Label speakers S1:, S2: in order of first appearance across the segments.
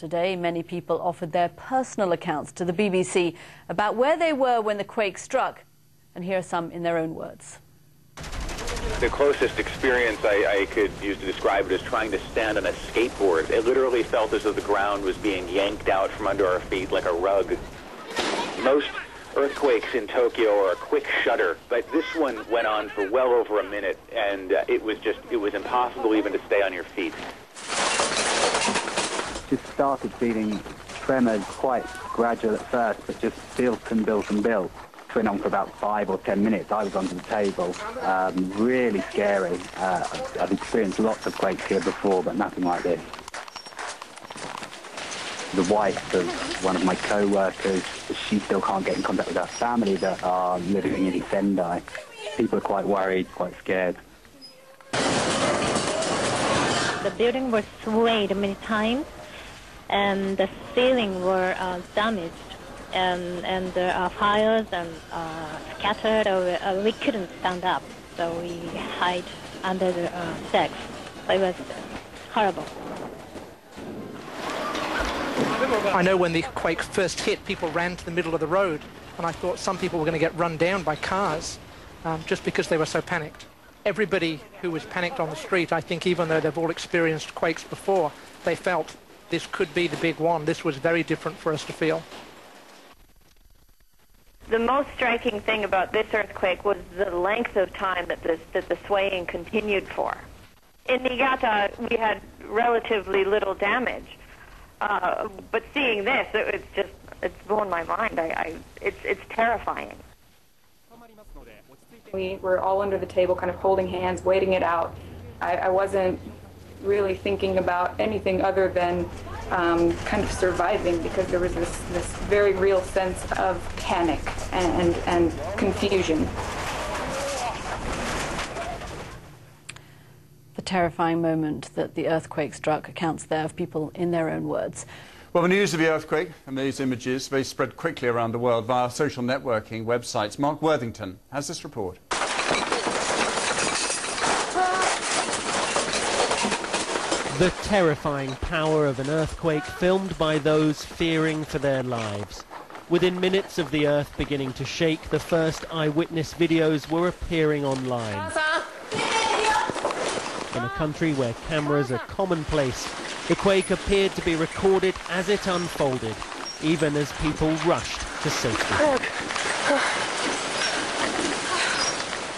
S1: Today, many people offered their personal accounts to the BBC about where they were when the quake struck. And here are some in their own words.
S2: The closest experience I could use to describe it is trying to stand on a skateboard. It literally felt as though the ground was being yanked out from under our feet like a rug. Most earthquakes in Tokyo are a quick shudder, but this one went on for well over a minute, and it was impossible even to stay on your feet.
S3: Just started feeling tremors quite gradual at first, but just built and built and built. It went on for about 5 or 10 minutes. I was under the table. Really scary. I've experienced lots of quakes here before, but nothing like this. The wife of one of my co-workers, she still can't get in contact with her family that are living in Sendai. People are quite worried, quite scared.
S4: The building was swayed many times, and the ceiling were damaged, and there are fires and scattered. We couldn't stand up, so we hid under the decks. So it was horrible.
S5: I know when the quake first hit, people ran to the middle of the road, and I thought some people were going to get run down by cars just because they were so panicked. Everybody who was panicked on the street, I think even though they've all experienced quakes before, they felt this could be the big one. This was very different for us to feel.
S6: The most striking thing about this earthquake was the length of time that the swaying continued for. In Niigata, we had relatively little damage. But seeing this, it's blown my mind. It's terrifying.
S7: We were all under the table, kind of holding hands, waiting it out. I wasn't really thinking about anything other than kind of surviving, because there was this very real sense of panic and confusion.
S1: The terrifying moment that the earthquake struck accounts there of people in their own words.
S8: Well, the news of the earthquake and these images, they spread quickly around the world via social networking websites. Mark Worthington has this report.
S9: The terrifying power of an earthquake filmed by those fearing for their lives. Within minutes of the earth beginning to shake, the first eyewitness videos were appearing online. In a country where cameras are commonplace, the quake appeared to be recorded as it unfolded, even as people rushed to safety.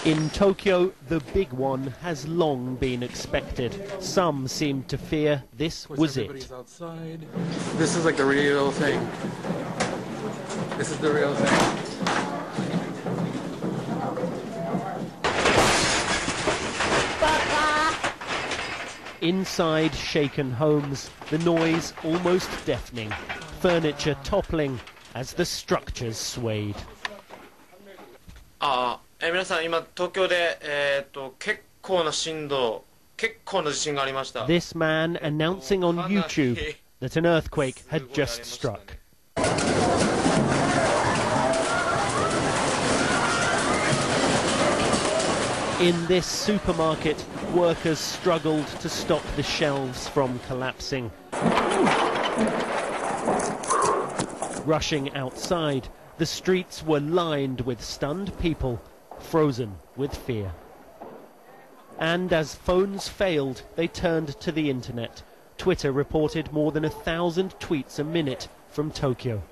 S9: In Tokyo, the big one has long been expected. Some seemed to fear this was it.
S10: Outside. This is like the real thing. This is the real thing.
S9: Inside shaken homes, the noise almost deafening, furniture toppling as the structures swayed.
S10: 皆さん今東京で結構な震度、結構な地震がありました。
S9: This man announcing on YouTube that an earthquake had just struck. In this supermarket, workers struggled to stop the shelves from collapsing. Rushing outside, the streets were lined with stunned people, frozen with fear. And as phones failed, they turned to the internet. Twitter reported more than 1,000 tweets a minute from Tokyo.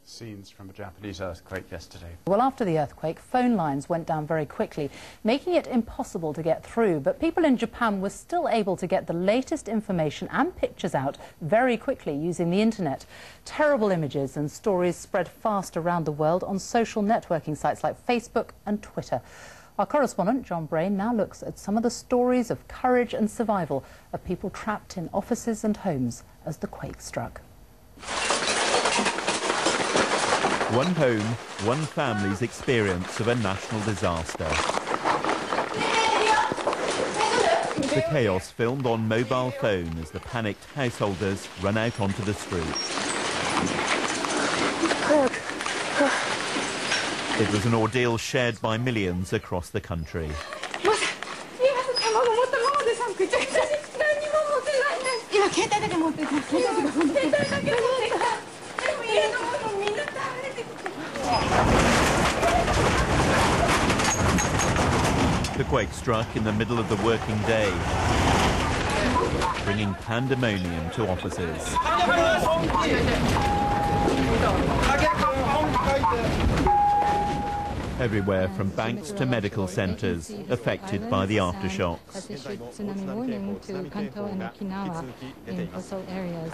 S8: Scenes from a Japanese earthquake yesterday.
S11: Well, after the earthquake, phone lines went down very quickly, making it impossible to get through. But people in Japan were still able to get the latest information and pictures out very quickly using the internet. Terrible images and stories spread fast around the world on social networking sites like Facebook and Twitter. Our correspondent, John Brain, now looks at some of the stories of courage and survival of people trapped in offices and homes as the quake struck.
S12: One home, one family's experience of a national disaster. The chaos filmed on mobile phone as the panicked householders run out onto the streets. It was an ordeal shared by millions across the country. The quake struck in the middle of the working day, bringing pandemonium to offices. Everywhere from banks to medical centres affected by the aftershocks.
S13: Tsunami warning to Kanto and Okinawa in coastal areas.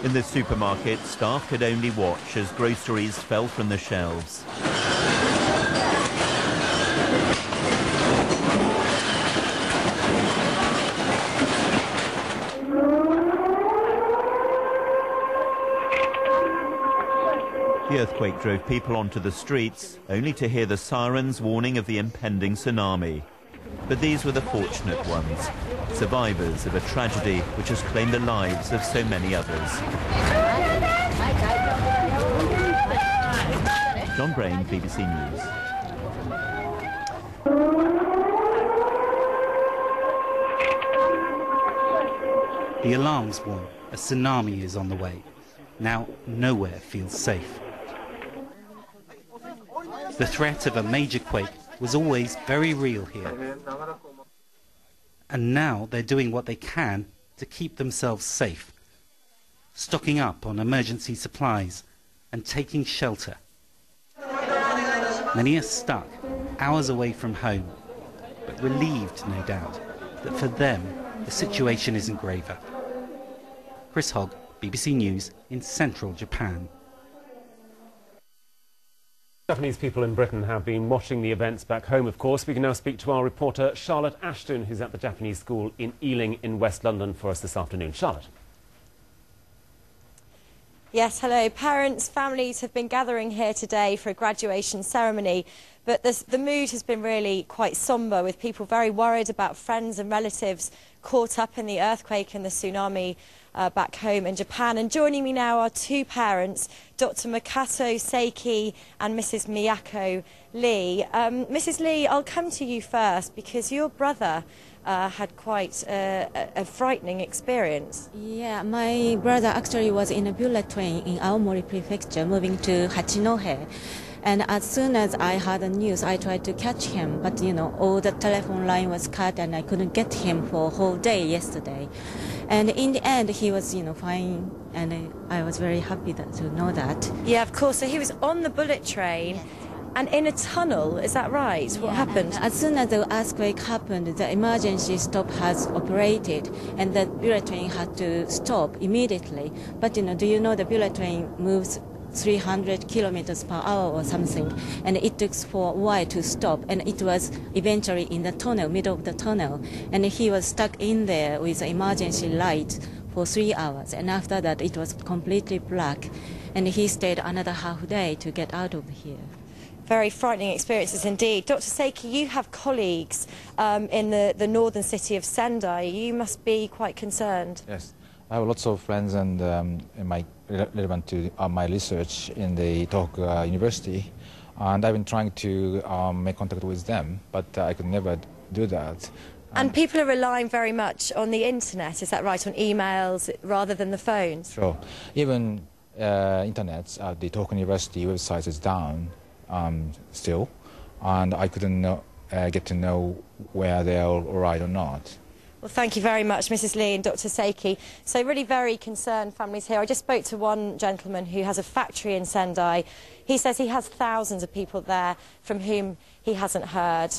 S12: In the supermarket, staff could only watch as groceries fell from the shelves. The earthquake drove people onto the streets, only to hear the sirens warning of the impending tsunami. But these were the fortunate ones, survivors of a tragedy which has claimed the lives of so many others. John Brain, BBC News.
S14: The alarms warn a tsunami is on the way. Now nowhere feels safe. The threat of a major quake was always very real here. And now they're doing what they can to keep themselves safe, stocking up on emergency supplies and taking shelter. Many are stuck, hours away from home, but relieved, no doubt, that for them the situation isn't graver. Chris Hogg, BBC News in central Japan.
S15: Japanese people in Britain have been watching the events back home, of course. We can now speak to our reporter Charlotte Ashton, who's at the Japanese school in Ealing in West London for us this afternoon. Charlotte.
S16: Yes, hello. Parents, families have been gathering here today for a graduation ceremony, but the mood has been really quite sombre, with people very worried about friends and relatives caught up in the earthquake and the tsunami back home in Japan. And joining me now are two parents, Dr. Makoto Seiki and Mrs. Miyako Lee. Mrs. Lee, I'll come to you first because your brother had quite a frightening experience.
S17: Yeah, my brother actually was in a bullet train in Aomori Prefecture moving to Hachinohe. And as soon as I heard the news, I tried to catch him, but all the telephone line was cut and I couldn't get him for a whole day yesterday. And in the end, he was, fine, and I was very happy to know that.
S16: Yeah, of course. So he was on the bullet train and in a tunnel, is that right?
S17: Yeah.
S16: What happened?
S17: As soon as the earthquake happened, the emergency stop has operated, and the bullet train had to stop immediately. But, do you know the bullet train moves 300 kilometers per hour or something, and it took for a while to stop, and it was eventually in the tunnel, middle of the tunnel, and he was stuck in there with the emergency light for 3 hours, and after that it was completely black, and he stayed another half day to get out of here.
S16: Very frightening experiences indeed. Dr. Seiki, you have colleagues in the northern city of Sendai. You must be quite concerned.
S18: Yes. I have lots of friends and relevant to my research in the Tohoku University, and I've been trying to make contact with them, but I could never do that.
S16: And people are relying very much on the internet, is that right, on emails rather than the phones?
S18: Sure. Even internet at the Tohoku University website is down still, and I couldn't get to know where they are all right or not.
S16: Well, thank you very much, Mrs. Lee and Dr. Seiki. So really very concerned families here. I just spoke to one gentleman who has a factory in Sendai. He says he has thousands of people there from whom he hasn't heard.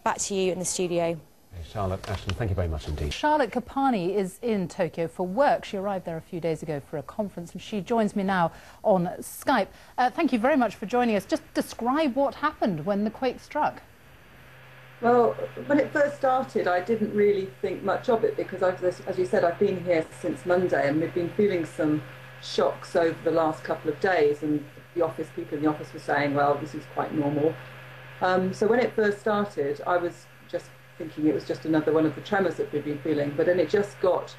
S16: Back to you in the studio.
S15: Charlotte Ashton, thank you very much indeed.
S11: Charlotte Kapani is in Tokyo for work. She arrived there a few days ago for a conference, and she joins me now on Skype. Thank you very much for joining us. Just describe what happened when the quake struck.
S19: Well, when it first started, I didn't really think much of it because, as you said, I've been here since Monday, and we've been feeling some shocks over the last couple of days, and people in the office were saying, well, this is quite normal. So when it first started, I was just thinking it was just another one of the tremors that we've been feeling, but then it just got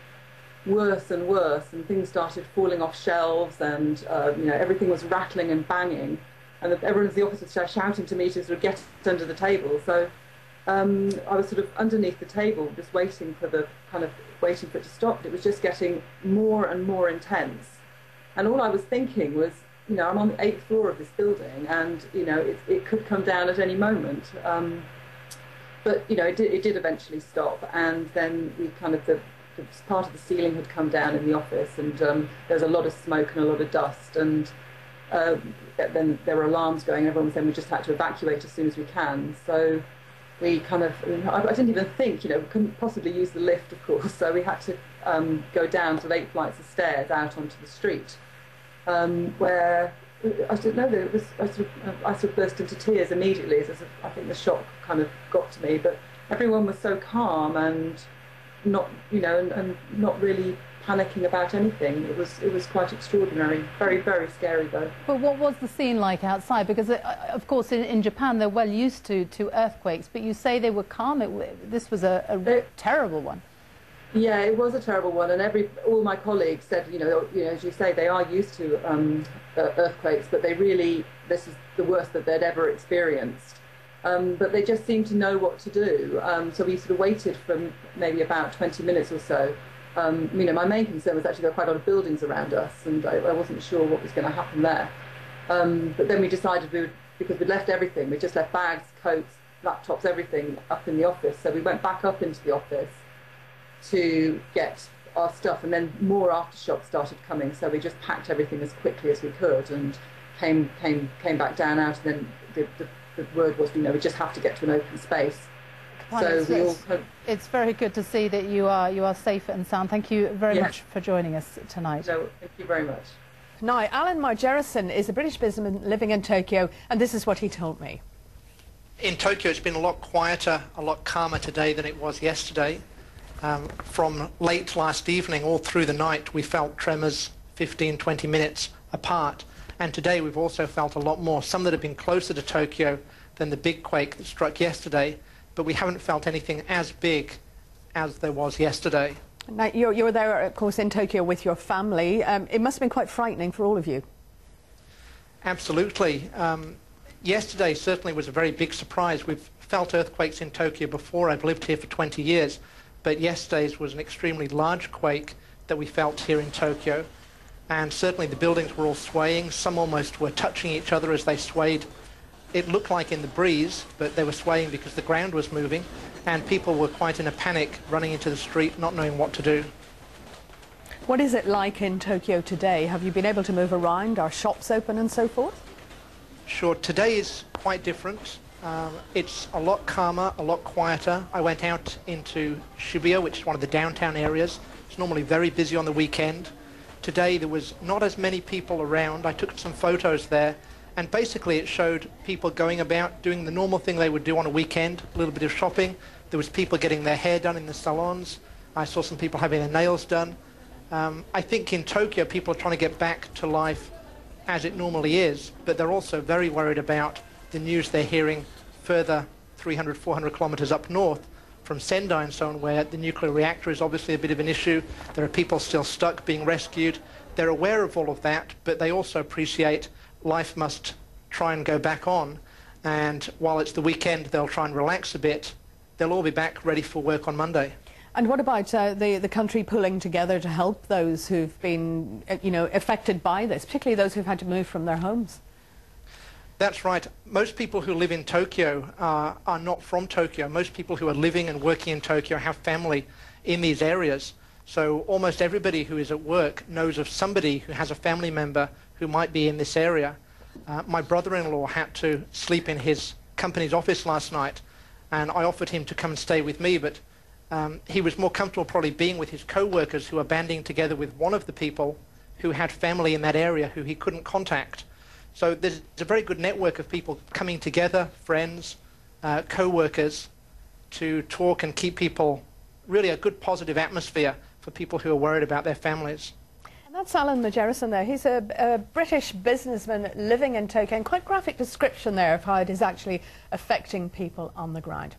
S19: worse and worse, and things started falling off shelves, and everything was rattling and banging, and everyone in the office was shouting to me to sort of get under the table. So I was sort of underneath the table, just waiting for it to stop. It was just getting more and more intense, and all I was thinking was, I'm on the 8th floor of this building, and it could come down at any moment. But it did eventually stop, and then we the part of the ceiling had come down in the office, and there was a lot of smoke and a lot of dust, and then there were alarms going. Everyone was saying we just had to evacuate as soon as we can. So we I didn't even think, we couldn't possibly use the lift, of course. So we had to go down sort of 8 flights of stairs out onto the street, where I don't know. I sort of burst into tears immediately. I think the shock kind of got to me, but everyone was so calm and not, and not really panicking about anything. It was quite extraordinary. Very, very scary though.
S11: But what was the scene like outside? Because of course in Japan they're well used to earthquakes, but you say they were calm. This was a terrible one.
S19: Yeah, it was a terrible one, and all my colleagues said, as you say, they are used to earthquakes, but this is the worst that they'd ever experienced. But they just seemed to know what to do. So we sort of waited for maybe about 20 minutes or so. My main concern was actually there were quite a lot of buildings around us, and I wasn't sure what was going to happen there. But then we decided because we'd left everything, we just left bags, coats, laptops, everything up in the office. So we went back up into the office to get our stuff, and then more aftershocks started coming, so we just packed everything as quickly as we could and came back down out, and then the word was, we just have to get to an open space.
S11: It's very good to see that you are safe and sound. Thank you very much for joining us tonight.
S19: No, thank you very much.
S20: Now, Alan Margerison is a British businessman living in Tokyo, and this is what he told me.
S5: In Tokyo, it's been a lot quieter, a lot calmer today than it was yesterday. From late last evening all through the night, we felt tremors 15, 20 minutes apart. And today we've also felt a lot more, some that have been closer to Tokyo than the big quake that struck yesterday, but we haven't felt anything as big as there was yesterday.
S20: Now, you're there, of course, in Tokyo with your family. It must have been quite frightening for all of you.
S5: Absolutely. Yesterday certainly was a very big surprise. We've felt earthquakes in Tokyo before. I've lived here for 20 years. But yesterday's was an extremely large quake that we felt here in Tokyo, and certainly the buildings were all swaying. Some almost were touching each other as they swayed. It looked like in the breeze, but they were swaying because the ground was moving, and people were quite in a panic, running into the street, not knowing what to do.
S20: What is it like in Tokyo today? Have you been able to move around? Are shops open and so forth?
S5: Sure, today is quite different. It's a lot calmer, a lot quieter. I went out into Shibuya, which is one of the downtown areas. It's normally very busy on the weekend. Today there was not as many people around. I took some photos there, and basically it showed people going about doing the normal thing they would do on a weekend, a little bit of shopping. There was people getting their hair done in the salons. I saw some people having their nails done. I think in Tokyo people are trying to get back to life as it normally is, but they're also very worried about the news they're hearing further 300, 400 kilometers up north from Sendai and so on, where the nuclear reactor is obviously a bit of an issue. There are people still stuck being rescued. They're aware of all of that, but they also appreciate life must try and go back on. And while it's the weekend, they'll try and relax a bit. They'll all be back ready for work on Monday.
S20: And what about the country pulling together to help those who've been, affected by this, particularly those who've had to move from their homes?
S5: That's right. Most people who live in Tokyo are not from Tokyo. Most people who are living and working in Tokyo have family in these areas. So almost everybody who is at work knows of somebody who has a family member who might be in this area. My brother-in-law had to sleep in his company's office last night, and I offered him to come and stay with me, but he was more comfortable probably being with his co-workers who are banding together with one of the people who had family in that area who he couldn't contact. So there's a very good network of people coming together, friends, co-workers, to talk and keep people, really a good positive atmosphere for people who are worried about their families.
S20: And that's Alan Margerison there. He's a British businessman living in Tokyo, and quite graphic description there of how it is actually affecting people on the ground.